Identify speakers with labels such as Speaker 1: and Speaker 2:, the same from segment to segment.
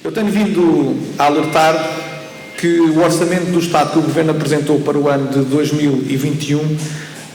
Speaker 1: Eu tenho vindo a alertar que o orçamento do Estado que o Governo apresentou para o ano de 2021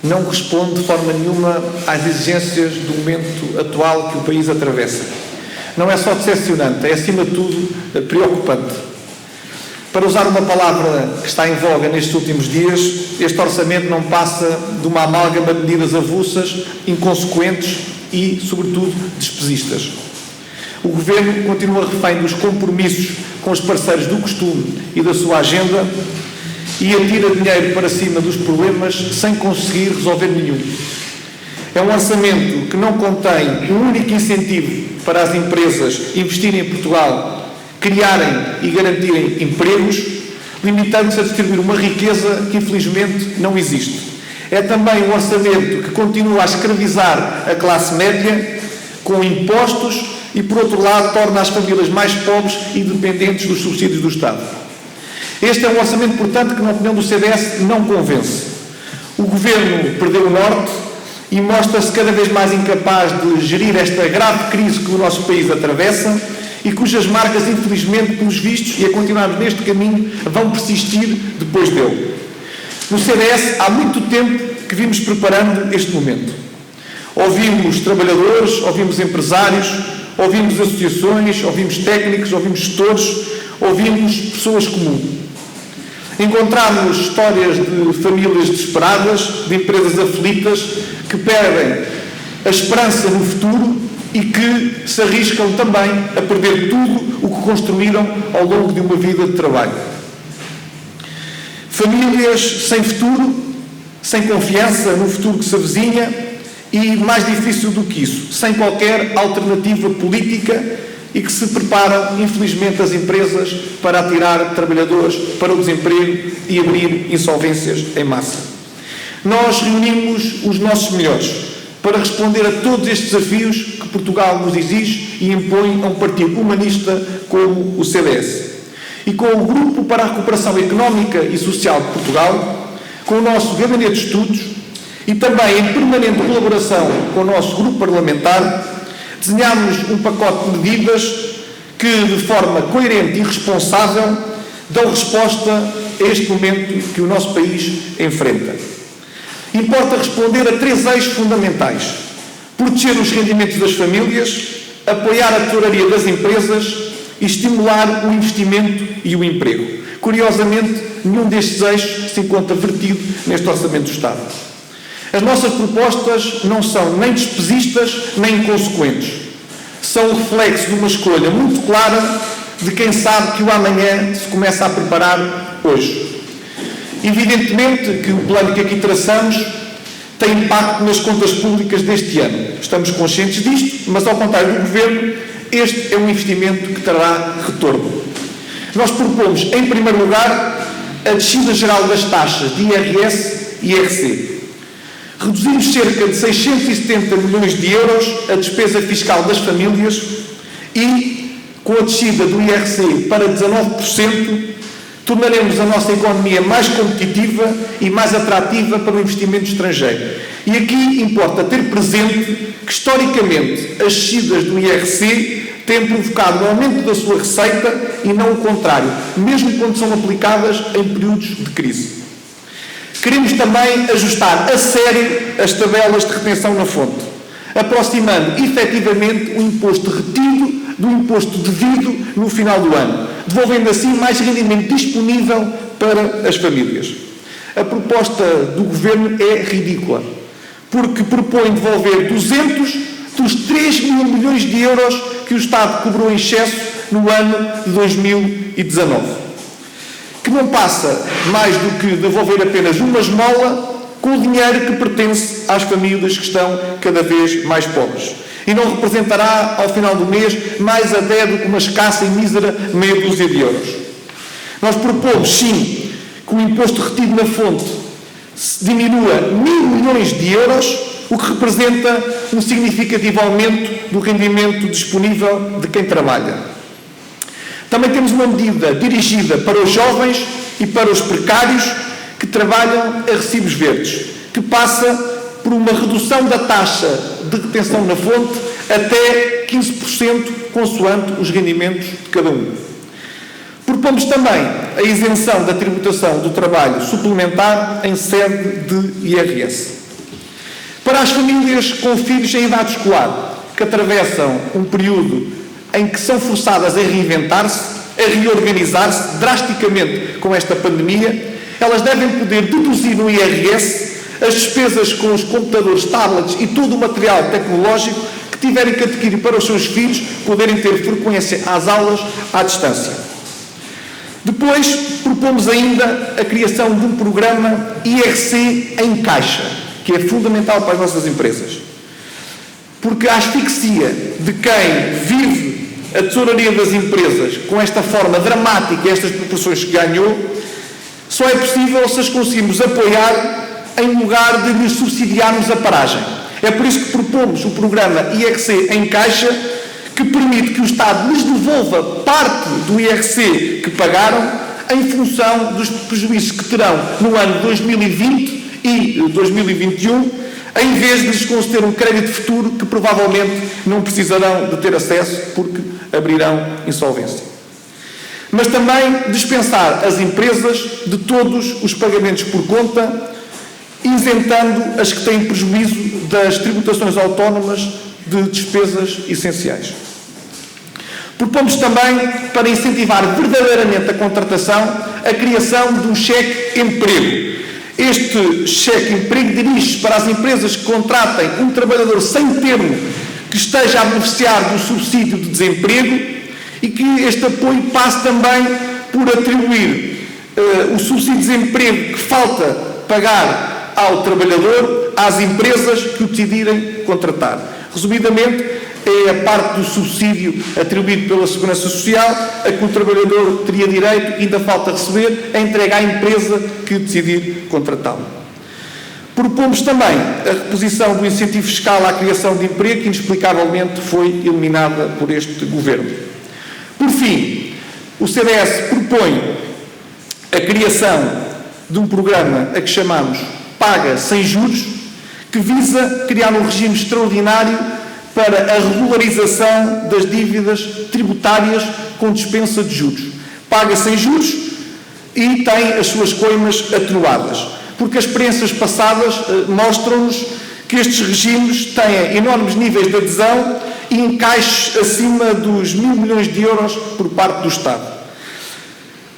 Speaker 1: não corresponde de forma nenhuma às exigências do momento atual que o país atravessa. Não é só decepcionante, é acima de tudo preocupante. Para usar uma palavra que está em voga nestes últimos dias, este orçamento não passa de uma amálgama de medidas avulsas, inconsequentes e, sobretudo, despesistas. O Governo continua refém dos compromissos com os parceiros do costume e da sua agenda e atira dinheiro para cima dos problemas sem conseguir resolver nenhum. É um orçamento que não contém um único incentivo para as empresas investirem em Portugal, criarem e garantirem empregos, limitando-se a distribuir uma riqueza que infelizmente não existe. É também um orçamento que continua a escravizar a classe média com impostos e, por outro lado, torna as famílias mais pobres e dependentes dos subsídios do Estado. Este é um orçamento, portanto, que, na opinião do CDS, não convence. O Governo perdeu o norte e mostra-se cada vez mais incapaz de gerir esta grave crise que o nosso país atravessa e cujas marcas, infelizmente, pelos vistos, e a continuarmos neste caminho, vão persistir depois dele. No CDS, há muito tempo que vimos preparando este momento. Ouvimos trabalhadores, ouvimos empresários, ouvimos associações, ouvimos técnicos, ouvimos gestores, ouvimos pessoas comuns. Encontramos histórias de famílias desesperadas, de empresas aflitas, que perdem a esperança no futuro e que se arriscam também a perder tudo o que construíram ao longo de uma vida de trabalho. Famílias sem futuro, sem confiança no futuro que se avizinha e, mais difícil do que isso, sem qualquer alternativa política e que se preparam, infelizmente, as empresas para atirar trabalhadores para o desemprego e abrir insolvências em massa. Nós reunimos os nossos melhores para responder a todos estes desafios que Portugal nos exige e impõe a um partido humanista como o CDS. E com o Grupo para a Recuperação Económica e Social de Portugal, com o nosso Gabinete de Estudos e também em permanente colaboração com o nosso Grupo Parlamentar, desenhámos um pacote de medidas que, de forma coerente e responsável, dão resposta a este momento que o nosso país enfrenta. Importa responder a 3 eixos fundamentais: proteger os rendimentos das famílias, apoiar a tesouraria das empresas e estimular o investimento e o emprego. Curiosamente, nenhum destes eixos se encontra vertido neste Orçamento do Estado. As nossas propostas não são nem despesistas nem inconsequentes. São o reflexo de uma escolha muito clara de quem sabe que o amanhã se começa a preparar hoje. Evidentemente que o plano que aqui traçamos tem impacto nas contas públicas deste ano. Estamos conscientes disto, mas, ao contrário do Governo, este é um investimento que terá retorno. Nós propomos, em primeiro lugar, a descida geral das taxas de IRS e IRC. Reduzimos cerca de 670 milhões de euros a despesa fiscal das famílias e, com a descida do IRC para 19%, tornaremos a nossa economia mais competitiva e mais atrativa para o investimento estrangeiro. E aqui importa ter presente que, historicamente, as descidas do IRC têm provocado um aumento da sua receita e não o contrário, mesmo quando são aplicadas em períodos de crise. Queremos também ajustar a sério as tabelas de retenção na fonte, aproximando efetivamente o imposto retido do imposto devido no final do ano, devolvendo assim mais rendimento disponível para as famílias. A proposta do Governo é ridícula, porque propõe devolver 200 dos 3 mil milhões de euros que o Estado cobrou em excesso no ano de 2019. Que não passa mais do que devolver apenas uma esmola com o dinheiro que pertence às famílias que estão cada vez mais pobres. E não representará, ao final do mês, mais até do que uma escassa e mísera meia dúzia de euros. Nós propomos, sim, que o imposto retido na fonte diminua 1.000 milhões de euros, o que representa um significativo aumento do rendimento disponível de quem trabalha. Também temos uma medida dirigida para os jovens e para os precários que trabalham a recibos verdes, que passa por uma redução da taxa de retenção na fonte até 15% consoante os rendimentos de cada um. Propomos também a isenção da tributação do trabalho suplementar em sede de IRS. Para as famílias com filhos em idade escolar, que atravessam um período em que são forçadas a reinventar-se, a reorganizar-se drasticamente com esta pandemia, elas devem poder deduzir no IRS as despesas com os computadores, tablets e todo o material tecnológico que tiverem que adquirir para os seus filhos poderem ter frequência às aulas à distância. Depois, propomos ainda a criação de um programa IRC em caixa, que é fundamental para as nossas empresas. Porque a asfixia de quem vive a tesouraria das empresas com esta forma dramática, estas proporções que ganhou, só é possível se as conseguirmos apoiar em lugar de lhes subsidiarmos a paragem. É por isso que propomos o programa IRC em caixa, que permite que o Estado lhes devolva parte do IRC que pagaram em função dos prejuízos que terão no ano 2020 e 2021, em vez de lhes conceder um crédito futuro que provavelmente não precisarão de ter acesso porque abrirão insolvência. Mas também dispensar as empresas de todos os pagamentos por conta, isentando as que têm prejuízo das tributações autónomas de despesas essenciais. Propomos também, para incentivar verdadeiramente a contratação, a criação de um cheque-emprego. Este cheque-emprego dirige-se para as empresas que contratem um trabalhador sem termo que esteja a beneficiar do subsídio de desemprego e que este apoio passe também por atribuir o subsídio de desemprego que falta pagar ao trabalhador às empresas que o decidirem contratar. Resumidamente, é a parte do subsídio atribuído pela Segurança Social a que o trabalhador teria direito e ainda falta receber, a entrega à empresa que decidir contratá-lo. Propomos também a reposição do incentivo fiscal à criação de emprego, que inexplicavelmente foi eliminada por este Governo. Por fim, o CDS propõe a criação de um programa a que chamamos Paga Sem Juros, que visa criar um regime extraordinário para a regularização das dívidas tributárias com dispensa de juros. Paga sem juros e tem as suas coimas atenuadas, porque as experiências passadas mostram-nos que estes regimes têm enormes níveis de adesão e encaixes acima dos 1.000 milhões de euros por parte do Estado.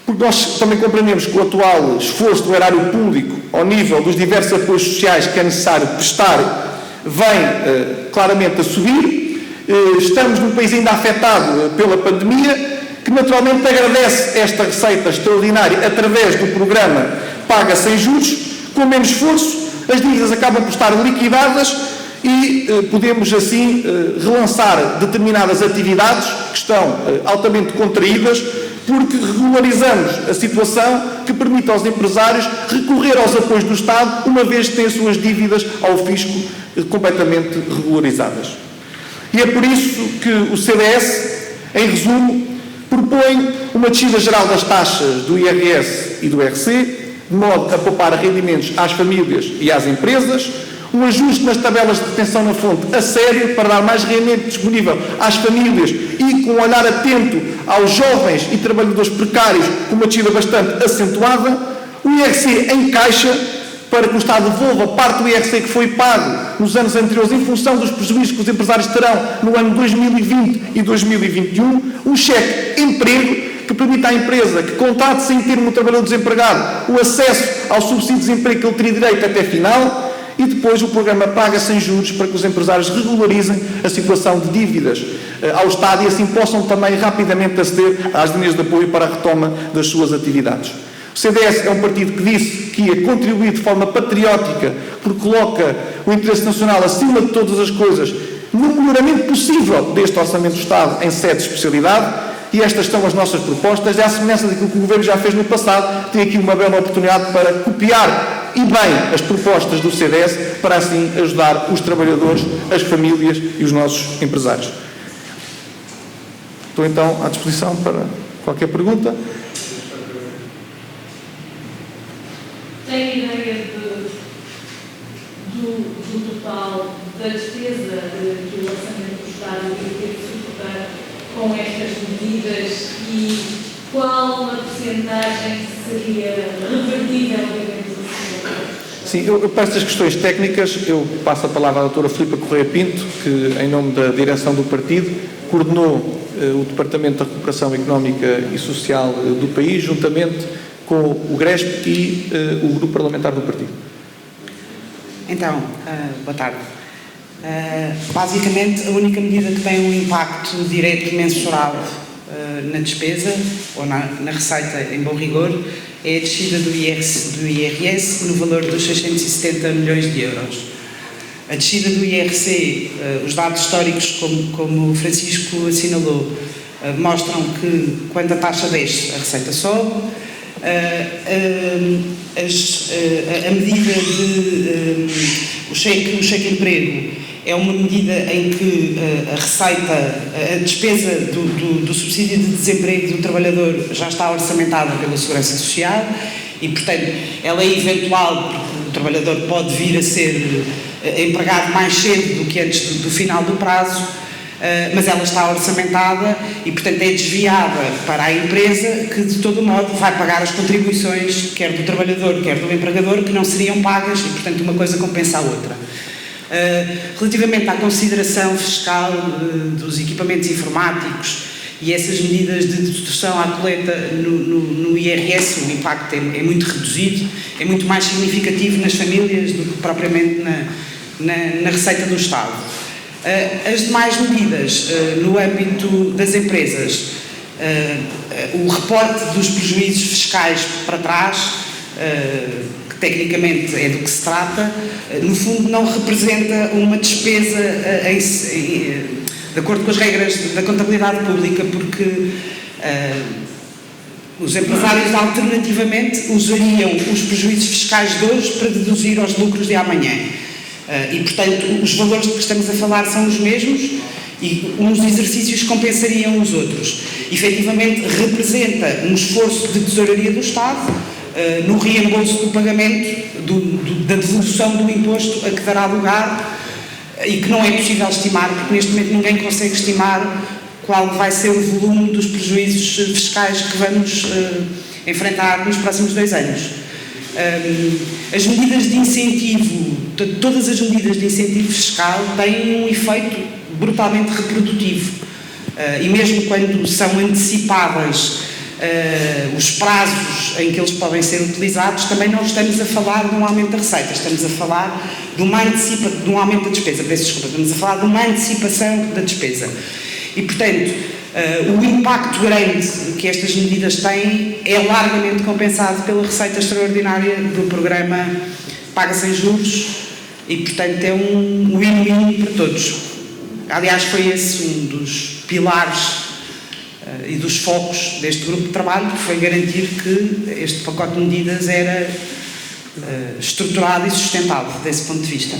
Speaker 1: Porque nós também compreendemos que o atual esforço do erário público ao nível dos diversos apoios sociais que é necessário prestar vem claramente a subir. Estamos num país ainda afetado pela pandemia, que naturalmente agradece esta receita extraordinária através do programa Paga Sem Juros. Com menos esforço, as dívidas acabam por estar liquidadas e podemos assim relançar determinadas atividades que estão altamente contraídas, porque regularizamos a situação que permite aos empresários recorrer aos apoios do Estado, uma vez que têm as suas dívidas ao fisco completamente regularizadas. E é por isso que o CDS, em resumo, propõe uma descida geral das taxas do IRS e do IRC, de modo a poupar rendimentos às famílias e às empresas, um ajuste nas tabelas de retenção na fonte a sério para dar mais rendimento disponível às famílias e com um olhar atento aos jovens e trabalhadores precários, com uma descida bastante acentuada, o IRC em caixa, para que o Estado devolva parte do IRC que foi pago nos anos anteriores em função dos prejuízos que os empresários terão no ano 2020 e 2021, um cheque-emprego que permita à empresa que contrate sem ter um trabalhador desempregado o acesso ao subsídio de desemprego que ele teria direito até final, e depois o programa Paga Sem Juros para que os empresários regularizem a situação de dívidas ao Estado e assim possam também rapidamente aceder às linhas de apoio para a retoma das suas atividades. O CDS é um partido que disse que ia contribuir de forma patriótica, porque coloca o interesse nacional acima de todas as coisas, no melhoramento possível deste Orçamento do Estado em sede de especialidade, e estas são as nossas propostas. É a semelhança daquilo que o Governo já fez no passado, tem aqui uma bela oportunidade para copiar e bem as propostas do CDS, para assim ajudar os trabalhadores, as famílias e os nossos empresários. Estou então à disposição para qualquer pergunta.
Speaker 2: Tem ideia do total da despesa que o Orçamento do Estado medidas e qual a porcentagem seria revertível, digamos assim?
Speaker 1: Sim, para estas questões técnicas, eu passo a palavra à doutora Filipa Correia Pinto, que, em nome da direção do partido, coordenou o Departamento da Recuperação Económica e Social do país, juntamente com o GRESP e o Grupo Parlamentar do partido.
Speaker 3: Então, boa tarde. Basicamente, a única medida que tem um impacto direto e mensurável na despesa, ou na receita, em bom rigor, é a descida do IRS no valor dos 670 milhões de euros. A descida do IRC, os dados históricos, como o Francisco assinalou, mostram que quando a taxa desce, a receita sobe. A medida o cheque-emprego é uma medida em que a receita, a despesa do subsídio de desemprego do trabalhador já está orçamentada pela Segurança Social e, portanto, ela é eventual, porque o trabalhador pode vir a ser empregado mais cedo do que antes do final do prazo, mas ela está orçamentada e, portanto, é desviada para a empresa que, de todo modo, vai pagar as contribuições, quer do trabalhador, quer do empregador, que não seriam pagas e, portanto, uma coisa compensa a outra. Relativamente à consideração fiscal dos equipamentos informáticos e essas medidas de dedução à coleta no IRS, o impacto é muito reduzido, é muito mais significativo nas famílias do que propriamente na receita do Estado. As demais medidas no âmbito das empresas, o reporte dos prejuízos fiscais para trás, que tecnicamente é do que se trata, no fundo não representa uma despesa de acordo com as regras da contabilidade pública, porque os empresários alternativamente usariam os prejuízos fiscais de hoje para deduzir aos lucros de amanhã. E, portanto, os valores de que estamos a falar são os mesmos e uns exercícios compensariam os outros. Efetivamente, representa um esforço de tesouraria do Estado no reembolso do pagamento da devolução do imposto a que dará lugar e que não é possível estimar, porque neste momento ninguém consegue estimar qual vai ser o volume dos prejuízos fiscais que vamos enfrentar nos próximos 2 anos. As medidas de incentivo, todas as medidas de incentivo fiscal têm um efeito brutalmente reprodutivo e mesmo quando são antecipadas os prazos em que eles podem ser utilizados, também não estamos a falar de um aumento da receita, estamos a falar de um aumento da despesa, peço desculpa, estamos a falar de uma antecipação da despesa. E, portanto, o impacto grande que estas medidas têm é largamente compensado pela receita extraordinária do programa Paga Sem Juros e, portanto, é um win-win para todos. Aliás, foi esse um dos pilares e dos focos deste grupo de trabalho, que foi garantir que este pacote de medidas era estruturado e sustentado desse ponto de vista.